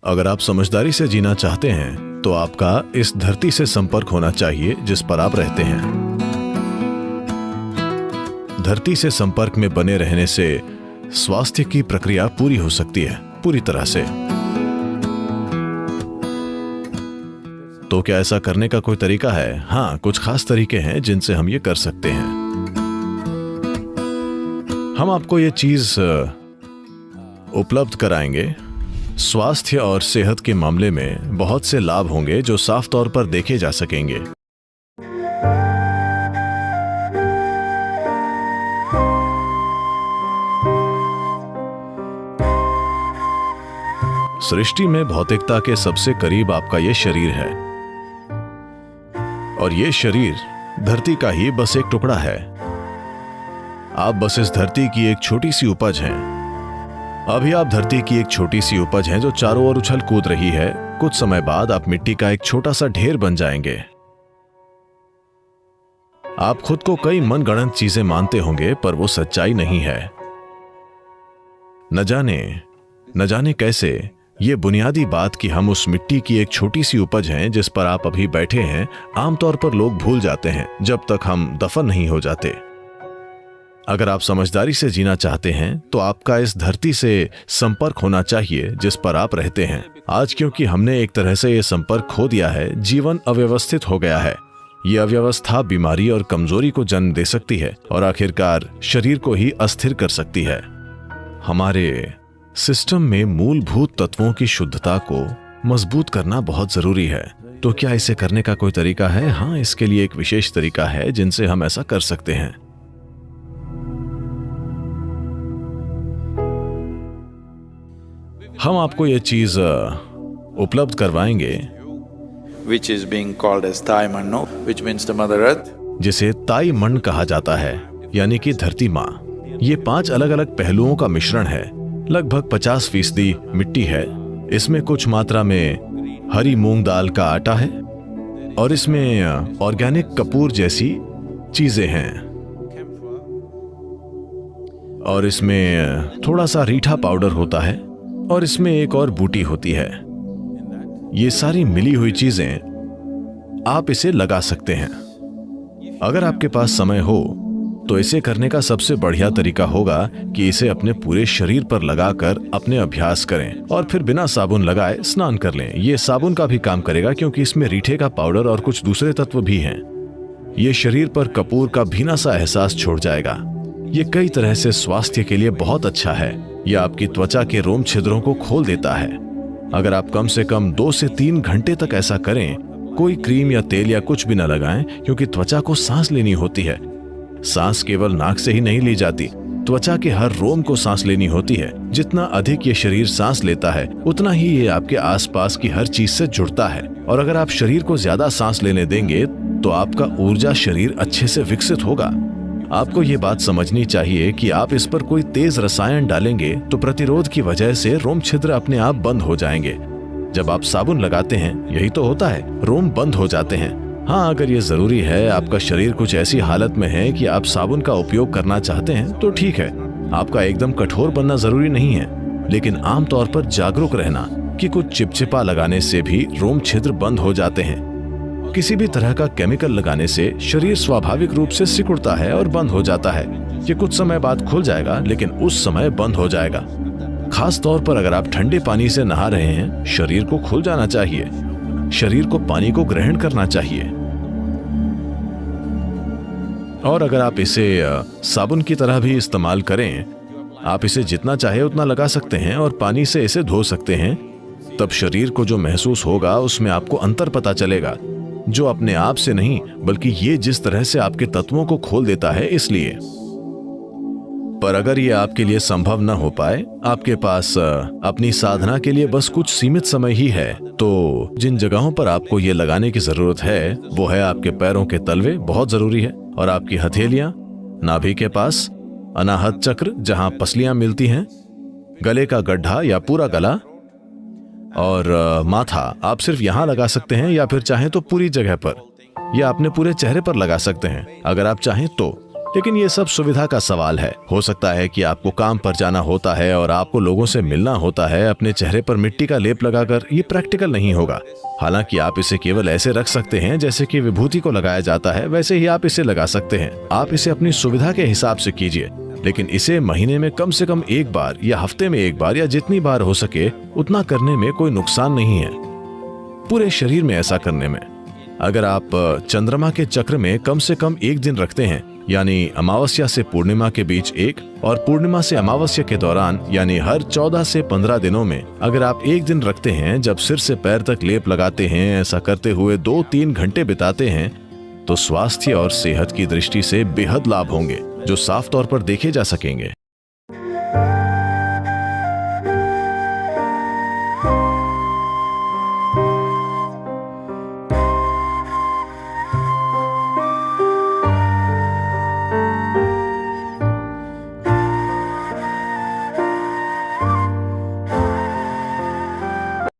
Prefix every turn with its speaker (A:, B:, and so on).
A: अगर आप समझदारी से जीना चाहते हैं तो आपका इस धरती से संपर्क होना चाहिए जिस पर आप रहते हैं। धरती से संपर्क में बने रहने से स्वास्थ्य की प्रक्रिया पूरी हो सकती है, पूरी तरह से। तो क्या ऐसा करने का कोई तरीका है? हाँ, कुछ खास तरीके हैं जिनसे हम ये कर सकते हैं। हम आपको ये चीज उपलब्ध कराएंगे। स्वास्थ्य और सेहत के मामले में बहुत से लाभ होंगे जो साफ तौर पर देखे जा सकेंगे। सृष्टि में भौतिकता के सबसे करीब आपका ये शरीर है, और ये शरीर धरती का ही बस एक टुकड़ा है। आप बस इस धरती की एक छोटी सी उपज हैं। अभी आप धरती की एक छोटी सी उपज हैं जो चारों ओर उछल कूद रही है। कुछ समय बाद आप मिट्टी का एक छोटा सा ढेर बन जाएंगे। आप खुद को कई मनगढ़ंत चीजें मानते होंगे, पर वो सच्चाई नहीं है। न जाने कैसे ये बुनियादी बात कि हम उस मिट्टी की एक छोटी सी उपज हैं जिस पर आप अभी बैठे हैं, आमतौर पर लोग भूल जाते हैं जब तक हम दफन नहीं हो जाते। अगर आप समझदारी से जीना चाहते हैं तो आपका इस धरती से संपर्क होना चाहिए जिस पर आप रहते हैं। आज क्योंकि हमने एक तरह से ये संपर्क खो दिया है, जीवन अव्यवस्थित हो गया है। ये अव्यवस्था बीमारी और कमजोरी को जन्म दे सकती है और आखिरकार शरीर को ही अस्थिर कर सकती है। हमारे सिस्टम में मूलभूत तत्वों की शुद्धता को मजबूत करना बहुत जरूरी है। तो क्या इसे करने का कोई तरीका है? हाँ, इसके लिए एक विशेष तरीका है जिनसे हम ऐसा कर सकते हैं। हम आपको ये चीज उपलब्ध करवाएंगे
B: which is being called as ताई मन्नो, which means the mother earth,
A: जिसे ताई मन कहा जाता है, यानी कि धरती माँ। ये 5 अलग अलग पहलुओं का मिश्रण है। लगभग 50% मिट्टी है, इसमें कुछ मात्रा में हरी मूंग दाल का आटा है, और इसमें ऑर्गेनिक कपूर जैसी चीजें हैं, और इसमें थोड़ा सा रीठा पाउडर होता है, और इसमें एक और बूटी होती है। ये सारी मिली हुई चीजें आप इसे लगा सकते हैं। अगर आपके पास समय हो तो इसे करने का सबसे बढ़िया तरीका होगा कि इसे अपने पूरे शरीर पर लगाकर अपने अभ्यास करें और फिर बिना साबुन लगाए स्नान कर लें। ये साबुन का भी काम करेगा क्योंकि इसमें रीठे का पाउडर और कुछ दूसरे तत्व भी हैं। ये शरीर पर कपूर का भीना सा एहसास छोड़ जाएगा। ये कई तरह से स्वास्थ्य के लिए बहुत अच्छा है। यह आपकी त्वचा के रोम छिद्रों को खोल देता है। अगर आप कम से कम 2 से 3 घंटे तक ऐसा करें, कोई क्रीम या तेल या कुछ भी न लगाएं, क्योंकि त्वचा को सांस लेनी होती है। सांस केवल नाक से ही नहीं ली जाती, त्वचा के हर रोम को सांस लेनी होती है। जितना अधिक ये शरीर सांस लेता है, उतना ही ये आपके आसपास की हर चीज से जुड़ता है। और अगर आप शरीर को ज्यादा सांस लेने देंगे तो आपका ऊर्जा शरीर अच्छे से विकसित होगा। आपको ये बात समझनी चाहिए कि आप इस पर कोई तेज रसायन डालेंगे तो प्रतिरोध की वजह से रोम छिद्र अपने आप बंद हो जाएंगे। जब आप साबुन लगाते हैं, यही तो होता है, रोम बंद हो जाते हैं। हाँ, अगर ये जरूरी है, आपका शरीर कुछ ऐसी हालत में है कि आप साबुन का उपयोग करना चाहते हैं, तो ठीक है। आपका एकदम कठोर बनना जरूरी नहीं है, लेकिन आमतौर पर जागरूक रहना कि कुछ चिपचिपा लगाने से भी रोम छिद्र बंद हो जाते हैं। किसी भी तरह का केमिकल लगाने से शरीर स्वाभाविक रूप से सिकुड़ता है और बंद हो जाता है। ये कुछ समय बाद खुल जाएगा, लेकिन उस समय बंद हो जाएगा। खास तौर पर अगर आप ठंडे पानी से नहा रहे हैं, शरीर को खुल जाना चाहिए। शरीर को पानी को ग्रहण करना चाहिए। और अगर आप इसे साबुन की तरह भी इस्तेमाल करें, आप इसे जितना चाहे उतना लगा सकते हैं और पानी से इसे धो सकते हैं। तब शरीर को जो महसूस होगा उसमें आपको अंतर पता चलेगा, जो अपने आप से नहीं, बल्कि ये जिस तरह से आपके तत्वों को खोल देता है, इसलिए। पर अगर ये आपके लिए संभव न हो पाए, आपके पास अपनी साधना के लिए बस कुछ सीमित समय ही है, तो जिन जगहों पर आपको ये लगाने की जरूरत है वो है आपके पैरों के तलवे, बहुत जरूरी है, और आपकी हथेलियां, नाभि के पास, अनाहत चक्र जहां पसलियां मिलती हैं, गले का गड्ढा या पूरा गला, और माथा। आप सिर्फ यहां लगा सकते हैं या फिर चाहें तो पूरी जगह पर, या अपने पूरे चेहरे पर लगा सकते हैं अगर आप चाहें तो। लेकिन ये सब सुविधा का सवाल है। हो सकता है कि आपको काम पर जाना होता है और आपको लोगों से मिलना होता है। अपने चेहरे पर मिट्टी का लेप लगाकर ये प्रैक्टिकल नहीं होगा। हालांकि आप इसे केवल ऐसे रख सकते हैं जैसे कि विभूति को लगाया जाता है, वैसे ही आप इसे लगा सकते हैं। आप इसे अपनी सुविधा के हिसाब से कीजिए, लेकिन इसे महीने में कम से कम एक बार या हफ्ते में एक बार या जितनी बार हो सके उतना करने में कोई नुकसान नहीं है, पूरे शरीर में ऐसा करने में। अगर आप चंद्रमा के चक्र में कम से कम एक दिन रखते हैं, यानी अमावस्या से पूर्णिमा के बीच एक और पूर्णिमा से अमावस्या के दौरान, यानी हर 14 से 15 दिनों में अगर आप एक दिन रखते हैं जब सिर से पैर तक लेप लगाते हैं, ऐसा करते हुए 2-3 घंटे बिताते हैं, तो स्वास्थ्य और सेहत की दृष्टि से बेहद लाभ होंगे जो साफ तौर पर देखे जा सकेंगे।